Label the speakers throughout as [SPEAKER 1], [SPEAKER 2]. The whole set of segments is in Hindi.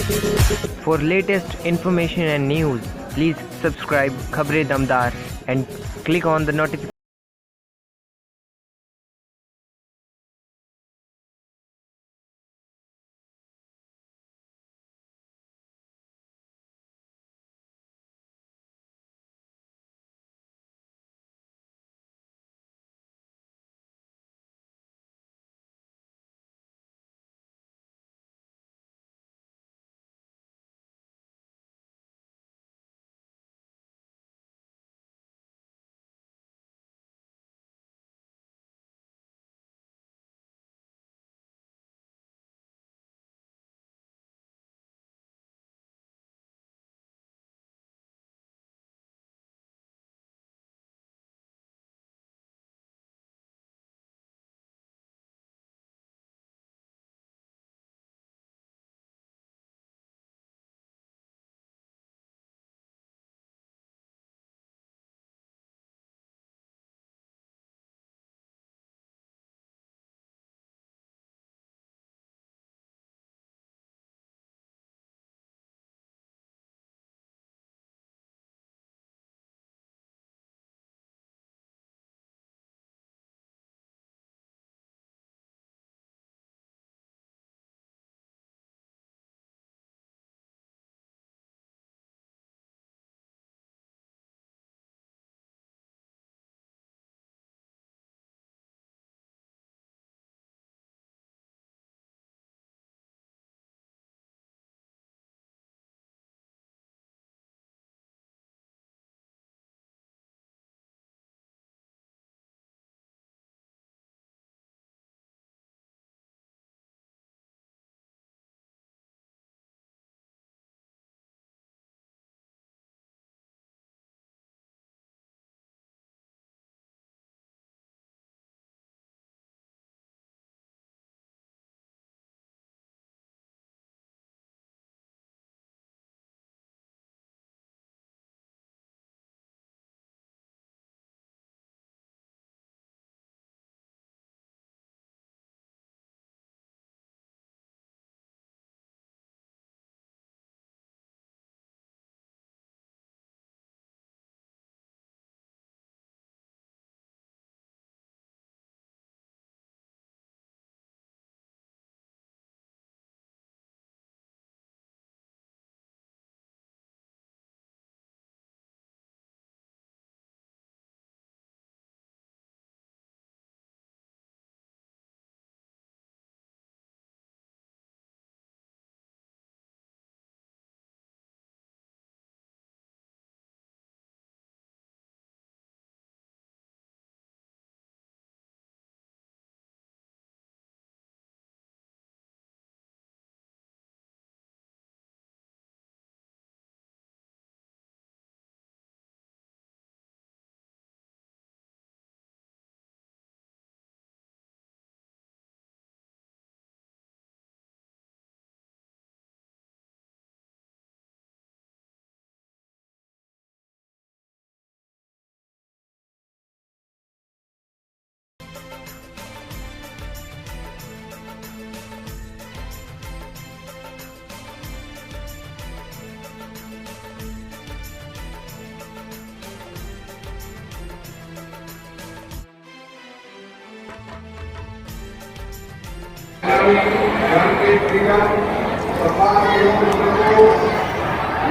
[SPEAKER 1] For latest information and news, please subscribe Khabre Damdar and click on the notification.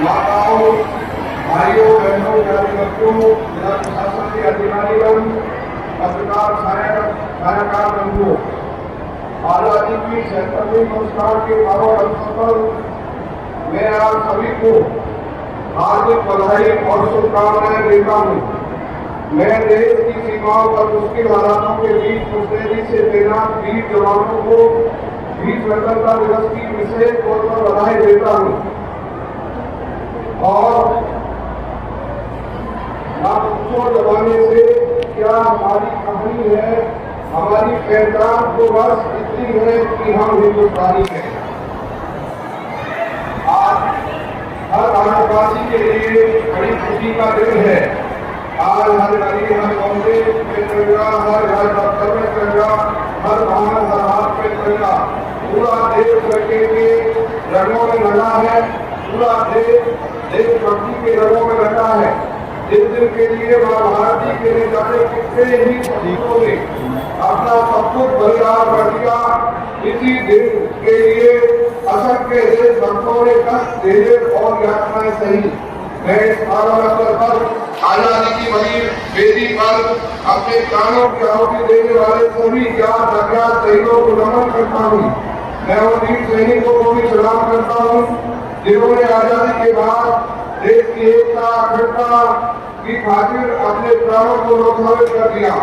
[SPEAKER 2] माताओं, भाइयों, बहनों, कार्यकर्ताओं, जिला प्रशासन के अधिकारीगण, पत्रकार, छायाकार बंधुओं, आजादी की 76वीं वर्षगांठ के पावन अवसर पर मैं आप सभी को हार्दिक बधाई और शुभकामनाएं देता हूँ। मैं देश की सीमाओं पर मुश्किल हालातों के बीच मुस्तैदी से तैनात वीर जवानों को वीर स्वतंत्रता दिवस की विशेष तौर पर बधाई देता हूँ और नाम जमाने से क्या हमारी कहानी है, हमारी पहचान तो बस इतनी है कि हम हिंदुस्तानी हैं। आज हर भारतवासी के लिए बड़ी खुशी का दिन है। आज हर गली, हर मोहल्ले में तिरंगा, हर घर दफ्तर में तिरंगा, हर वाहन, हर हाथ में तिरंगा, पूरा देश रखेंगे रंगों में रंगा है, पूरा देश देशभक्ति के रंगों में रंगा है। इस दिन के लिए मां भारती के लिए जाने कितने ही शहीदों ने अपना सब कुछ बलिदान कर दिया। इसी दिन के लिए असंख्य देशभक्तों ने कष्ट झेले और यातनाएं सही। मैं इस अवसर पर आजादी की बड़ी वेदी पर अपने प्राणों की आहुति देने वाले सभी ज्ञात अज्ञात शहीदों को नमन करता हूँ। मैं उन वीर सैनिकों को भी सलाम करता हूँ जिन्होंने आजादी के बाद देश की एकता अखंडता की खातिर अपने प्राणों को न्यौछावर कर दिया।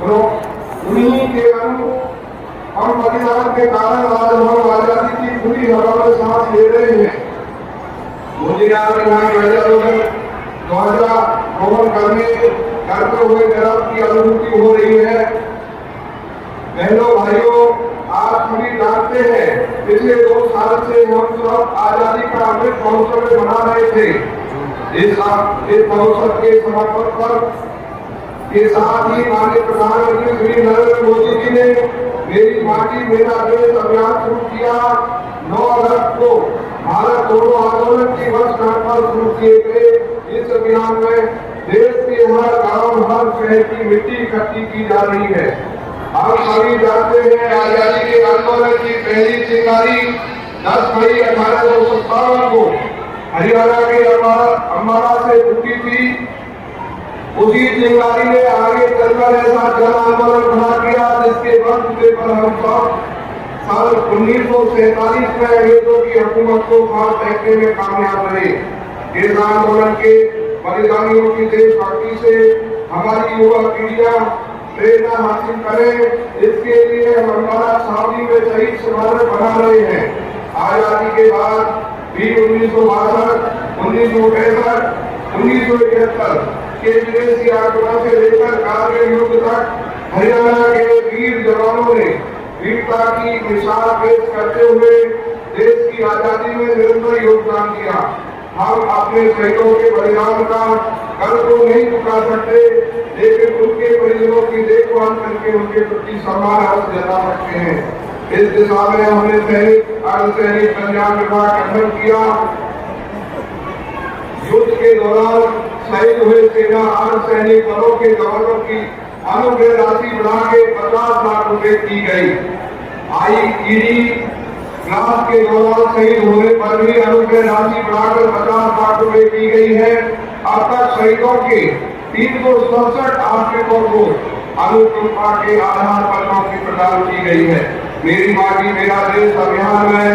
[SPEAKER 2] उन्हीं के हम बलिदान के कारण आज हम आजादी की खुली हवा में सांस ले रहे हैं। मुझे यहाँ ध्वजा रोहन करते हुए गर्व की अनुभूति हो रही है। बहनों भाइयों, आप सभी जानते हैं पिछले 2 साल से हम सब आजादी का अमृत महोत्सव मना रहे थे। इस महोत्सव के समापन पर के साथ ही माननीय प्रधानमंत्री श्री नरेंद्र मोदी जी ने मेरी माटी मेरा देश अभियान शुरू किया। 9 अगस्त को भारत छोड़ो आंदोलन की वर्षगांठ पर शुरू किए गए इस अभियान में देश के हर गांव हर शहर की मिट्टी इकट्ठी की जा रही है। हम सभी जानते हैं आजादी के आंदोलन की पहली चिंगारी 10 मई 1857 को हरियाणा के अम्बाला से फूटी थी। उसी चिंगारी ने आगे चलकर ऐसा जन आंदोलन खड़ा किया जिसके वक्त पर हम सब साल 1947 में अंग्रेजों की हुकूमत को मार फेंकने में कामयाब रहे। इस आंदोलन के बलिदानियों की देशभक्ति से हमारी युवा पीढ़ियां प्रेरणा हासिल करें, इसके लिए हम अम्बाला छावनी में शहीद स्मारक बना रहे हैं। आजादी के बाद भी 1962, 1965, 1971 के विदेशी आक्रमण से लेकर कारगिल युद्ध तक हरियाणा के वीर जवानों ने वीरता की मिसाल पेश करते हुए देश की आजादी में निरंतर योगदान दिया। हम अपने शहीदों के बलिदान का कर तो नहीं चुका सकते, लेकिन उनके परिजनों की देखभाल करके उनके प्रति सम्मान अवश्य जता सकते हैं। इस दिशा में हमने सैनिक अर्धसैनिक कल्याण विभाग गठन किया। युद्ध के दौरान शहीद हुए सेना अर्धसैनिक बलों के जवानों की अनुग्रह राशि बढ़ा के 50 लाख रुपए की गई। IED क्लास के दौरान शहीद होने पर भी अनुग्रह राशि बढ़ाकर 50 लाख रुपए की गई है। अब तक शहीदों के 367 आश्रितों को अनुकंपा के आधार पर नौकरी प्रदान की गई है। मेरी माटी मेरा देश अभियान में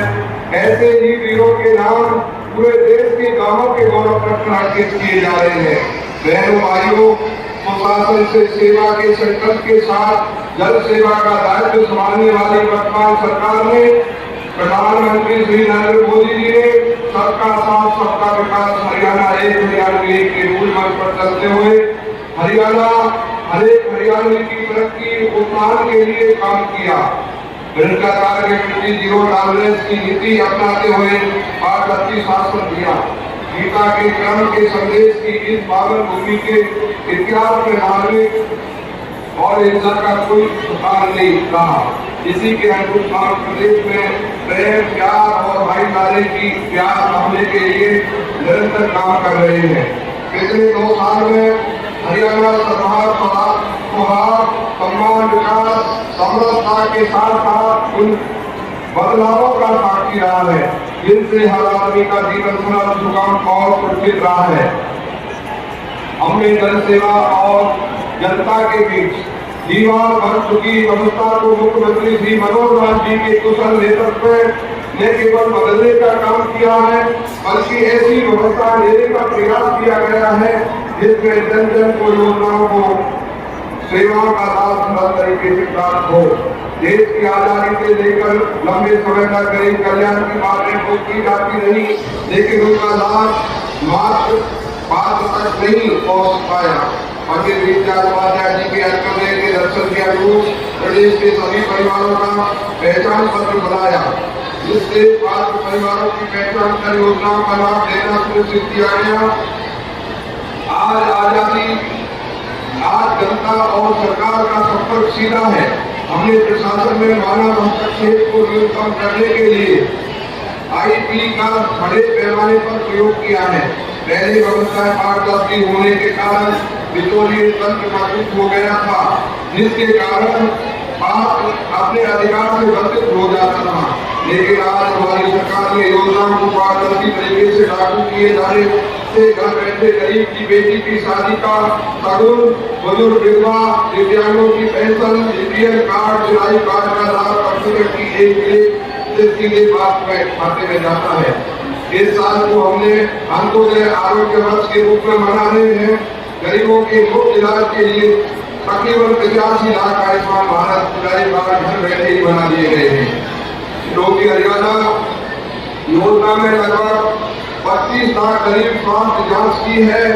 [SPEAKER 2] ऐसे ही वीरों के नाम पूरे देश के गांवों के गौरव पर अंकित किए जा रहे हैं। बहनों भाइयों, सुशासन से सेवा के संकल्प के साथ जन सेवा का दायित्व संभालने वाली वर्तमान सरकार ने प्रधानमंत्री श्री नरेंद्र मोदी जी ने सबका साथ सबका विकास हरियाणा एक के मूल मंत्र पर चलते हुए हरियाणा हरेक हरियाणवी की तरक्की उत्थान के लिए काम किया। भ्रष्टाचार के प्रति जीरो टॉलरेंस की नीति अपनाते हुए पारदर्शी शासन दिया। गीता के क्रम के संदेश की इस पावन भूमि के इतिहास में धार्मिक और हिंसा का कोई सुधार नहीं रहा। इसी के अनुसार प्रदेश में प्रेम प्यार और भाईचारे की प्यार बढ़ाने के लिए निरंतर काम कर रहे हैं। पिछले 2 साल में हरियाणा सरकार सौहार्द सम्मान विकास समरसता के साथ साथ उन बदलावों का साक्षी रहा है जिनसे हर आदमी का जीवन सरल सुगम और सुरक्षित रहा है। हमने जन सेवा और जनता के बीच दीवार बन चुकी व्यवस्था को मुख्यमंत्री श्री मनोहर लाल जी के कुशल नेतृत्व ने केवल बदलने का काम किया है, बल्कि ऐसी व्यवस्था लेने का प्रयास किया गया है जिसमें जन जन को योजनाओं को सेवाओं का लाभ सरल तरीके से प्राप्त हो। देश की आजादी से लेकर लंबे समय तक गरीब कल्याण की बातें तो की जाती रही, लेकिन उनका लाभ मात्र पात्र तक नहीं पहुंच पाया। पंडित दीनदयाल उपाध्याय जी के अंत्योदय के दर्शन के अनुरूप प्रदेश के सभी परिवारों का पहचान पत्र बनाया, जिससे पात्र परिवारों की पहचान कर योजनाओं का लाभ देना सुनिश्चित किया गया। आज जनता और सरकार का संपर्क सीधा है। हमने प्रशासन में मानव हस्तक्षेप को न्यूनतम करने के लिए आईपी का बड़े पैमाने पर प्रयोग किया है। पहले व्यवस्था पारदर्शी होने के कारण बिचौलिए तंत्र मजबूत हो गया था, जिसके कारण आप अपने अधिकार से वंचित हो जाता था। लेकिन आज हमारी सरकार ने योजनाओं को पारदर्शी तरीके से लागू किए जाने से घर बैठे गरीब की बेटी की शादी का शगुन, बुजुर्ग विधवा, दिव्यांगों की पेंशन, बीपीएल कार्ड, सिलाई कार्ड का लाभ कंप्यूटर की एक क्लिक से सीधे बात खाते में जाता है। इस साल को हमने अंत्योदय आरोग्य वर्ष के रूप में मना रहे हैं। गरीबों के मुफ्त इलाज के लिए तकरीबन 85 लाख आयुष्मान भारत सिलाई कार्ड घर बैठे ही बना दिए गए हैं। योगी हरियाणा योजना में लगभग 25 लाख करीब स्वास्थ्य जांच की है।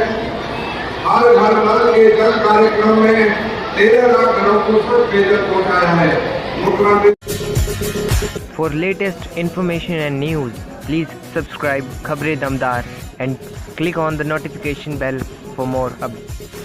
[SPEAKER 2] हर घर नल के जल कार्यक्रम में 13 लाख घरों को स्वच्छ पेयजल पहुंचाया है। मुख्यमंत्री
[SPEAKER 1] For latest information and news, please subscribe Khabre Damdar and click on the notification bell for more updates.